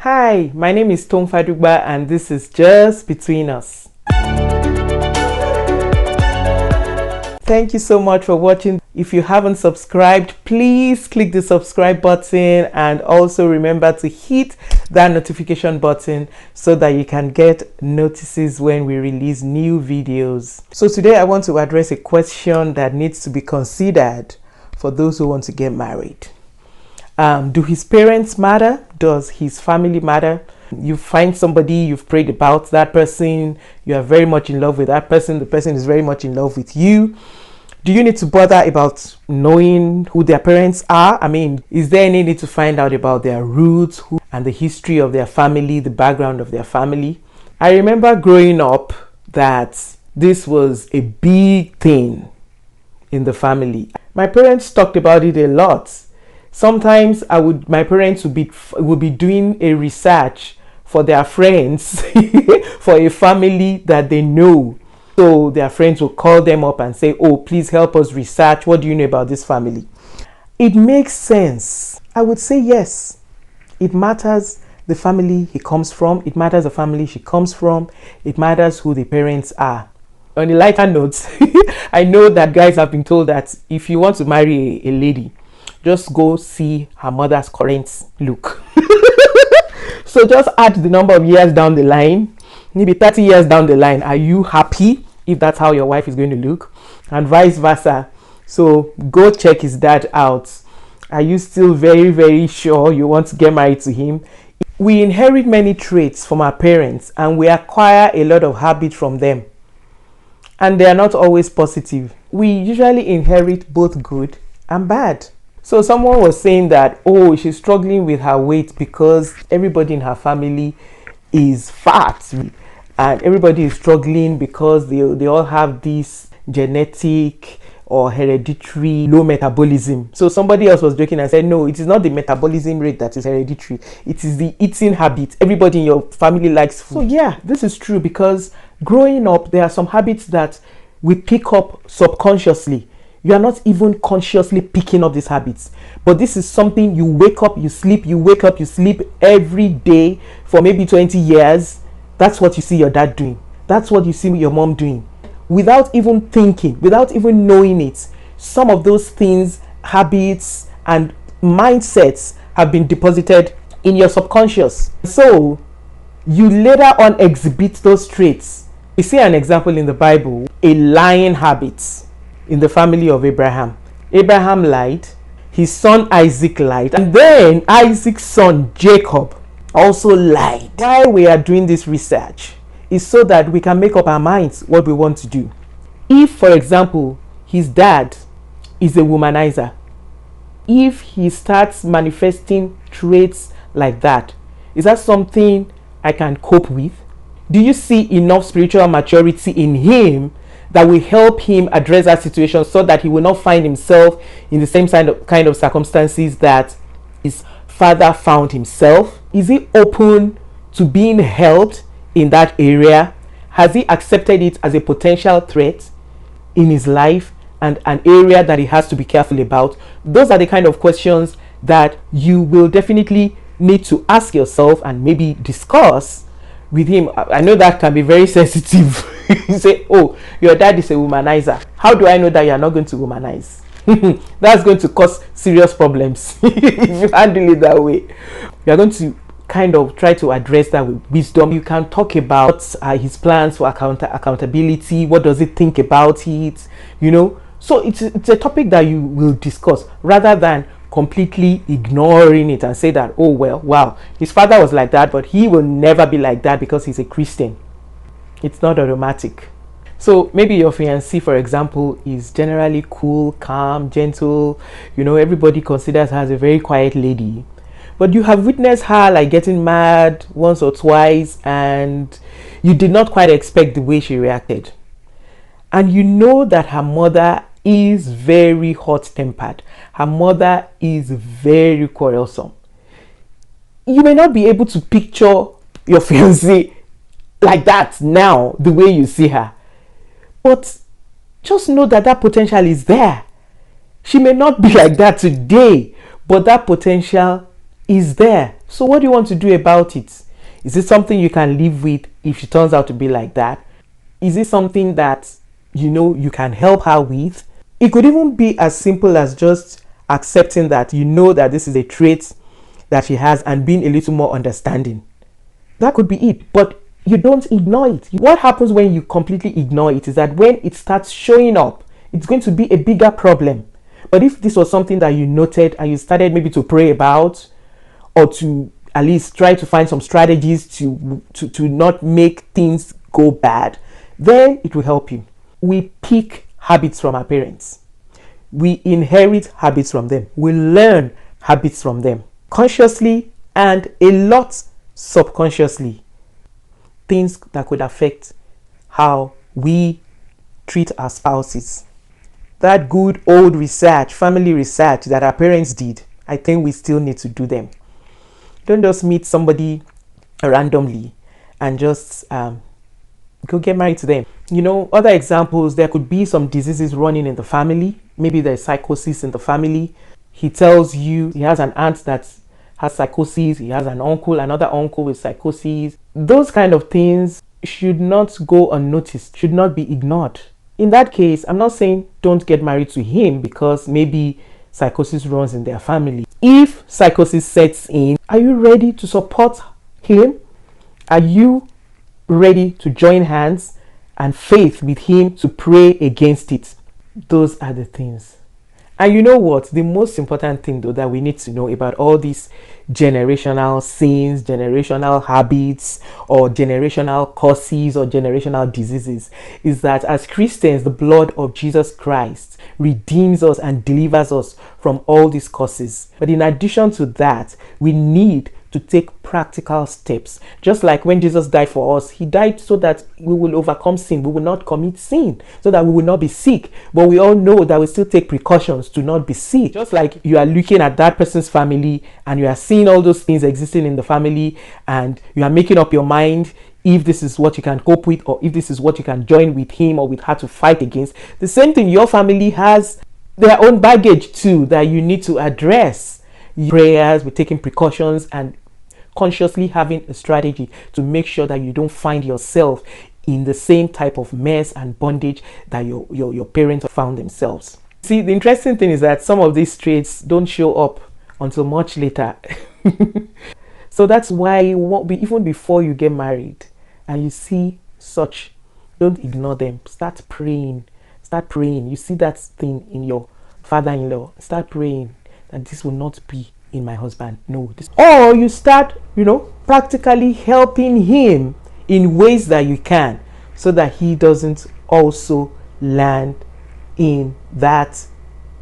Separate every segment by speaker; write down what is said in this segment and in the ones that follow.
Speaker 1: Hi, my name is Tounfadugba and this is Just Between Us. Thank you so much for watching. If you haven't subscribed, please click the subscribe button and also remember to hit that notification button so that you can get notices when we release new videos. So today I want to address a question that needs to be considered for those who want to get married. Do his parents matter? Does his family matter? You find somebody, you've prayed about that person, you are very much in love with that person, the person is very much in love with you. Do you need to bother about knowing who their parents are? I mean, is there any need to find out about their roots and the history of their family, the background of their family? I remember growing up that this was a big thing in the family. My parents talked about it a lot. Sometimes my parents would be doing a research for their friends for a family that they know. So their friends will call them up and say, oh, please help us research. What do you know about this family? It makes sense. I would say yes. It matters the family he comes from. It matters the family she comes from. It matters who the parents are. On a lighter note, I know that guys have been told that if you want to marry a lady, just go see her mother's current look. So just add the number of years down the line, maybe 30 years down the line. Are you happy if that's how your wife is going to look? And vice versa. So go check his dad out. Are you still very, very sure you want to get married to him? We inherit many traits from our parents and we acquire a lot of habits from them. And they are not always positive. We usually inherit both good and bad. So someone was saying that, oh, she's struggling with her weight because everybody in her family is fat. And everybody is struggling because they all have this genetic or hereditary low metabolism. So somebody else was joking and said, no, it is not the metabolism rate that is hereditary. It is the eating habit. Everybody in your family likes food. So yeah, this is true because growing up, there are some habits that we pick up subconsciously. You are not even consciously picking up these habits. But this is something you wake up, you sleep, you wake up, you sleep every day for maybe 20 years. That's what you see your dad doing. That's what you see your mom doing. Without even thinking, without even knowing it, some of those things, habits, and mindsets have been deposited in your subconscious. So you later on exhibit those traits. We see an example in the Bible, a lying habit. In the family of Abraham. Abraham lied, his son Isaac lied, and then Isaac's son Jacob also lied. Why we are doing this research is so that we can make up our minds what we want to do. If, for example, his dad is a womanizer, if he starts manifesting traits like that, is that something I can cope with? Do you see enough spiritual maturity in him that will help him address that situation so that he will not find himself in the same kind of circumstances that his father found himself? Is he open to being helped in that area? Has he accepted it as a potential threat in his life and an area that he has to be careful about? Those are the kind of questions that you will definitely need to ask yourself and maybe discuss with him. I know that can be very sensitive. You say, oh, your dad is a womanizer. How do I know that you're not going to womanize? That's going to cause serious problems if you handle it that way. You're going to kind of try to address that with wisdom. You can talk about his plans for accountability. What does he think about it? You know, so it's a topic that you will discuss rather than completely ignoring it and say that, oh, well, wow, his father was like that, but he will never be like that because he's a Christian. It's not automatic. So maybe your fiancé, for example, is generally cool, calm, gentle. You know, everybody considers her as a very quiet lady. But you have witnessed her like getting mad once or twice and you did not quite expect the way she reacted. And you know that her mother is very hot-tempered. Her mother is very quarrelsome. You may not be able to picture your fiancé like that now, the way you see her. But just know that that potential is there. She may not be like that today, but that potential is there. So what do you want to do about it? Is it something you can live with if she turns out to be like that? Is it something that you can help her with? It could even be as simple as just accepting that that this is a trait that she has and being a little more understanding. That could be it, but you don't ignore it. What happens when you completely ignore it is that when it starts showing up, it's going to be a bigger problem. But if this was something that you noted and you started maybe to pray about, or to at least try to find some strategies to not make things go bad, then it will help you. We pick habits from our parents. We inherit habits from them. We learn habits from them, consciously and a lot subconsciously. Things that could affect how we treat our spouses. That good old research, family research that our parents did, I think we still need to do them. Don't just meet somebody randomly and just go get married to them. Other examples, there could be some diseases running in the family. Maybe there's psychosis in the family. He tells you he has an aunt that has psychosis. He has another uncle with psychosis. Those kind of things should not go unnoticed, should not be ignored. In that case, I'm not saying don't get married to him because maybe psychosis runs in their family. If psychosis sets in, are you ready to support him? Are you ready to join hands and faith with him to pray against it? Those are the things. And you know what? The most important thing though that we need to know about all these generational sins, generational habits, or generational curses, or generational diseases is that as Christians, the blood of Jesus Christ redeems us and delivers us from all these curses. But in addition to that, we need to take practical steps. Just like when Jesus died for us, he died so that we will overcome sin. We will not commit sin, so that we will not be sick. But we all know that we still take precautions to not be sick. Just like you are looking at that person's family and you are seeing all those things existing in the family and you are making up your mind if this is what you can cope with or if this is what you can join with him or with her to fight against. The same thing, your family has their own baggage too that you need to address. Prayers, we're taking precautions and consciously having a strategy to make sure that you don't find yourself in the same type of mess and bondage that your parents found themselves. See, the interesting thing is that some of these traits don't show up until much later. So that's why even before you get married and you see such, don't ignore them. Start praying. You see that thing in your father-in-law, start praying that this will not be in my husband. No. Or you start, practically helping him in ways that you can so that he doesn't also land in that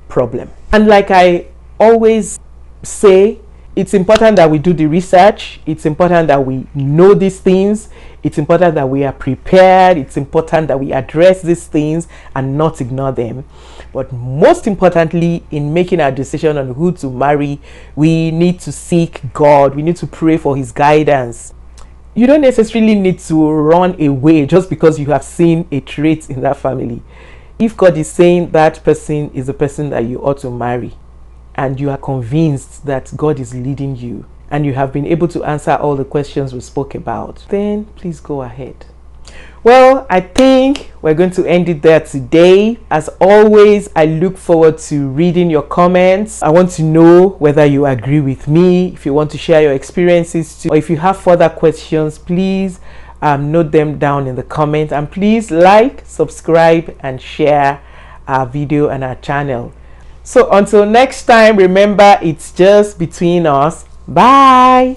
Speaker 1: problem. And like I always say, it's important that we do the research. It's important that we know these things. It's important that we are prepared. It's important that we address these things and not ignore them. But most importantly, in making our decision on who to marry, we need to seek God. We need to pray for his guidance. You don't necessarily need to run away just because you have seen a trait in that family. If God is saying that person is the person that you ought to marry, and you are convinced that God is leading you, and you have been able to answer all the questions we spoke about, then please go ahead. Well, I think we're going to end it there today. As always, I look forward to reading your comments. I want to know whether you agree with me, if you want to share your experiences too, or if you have further questions, please note them down in the comments. And please like, subscribe, and share our video and our channel. So until next time, remember, it's just between us. Bye.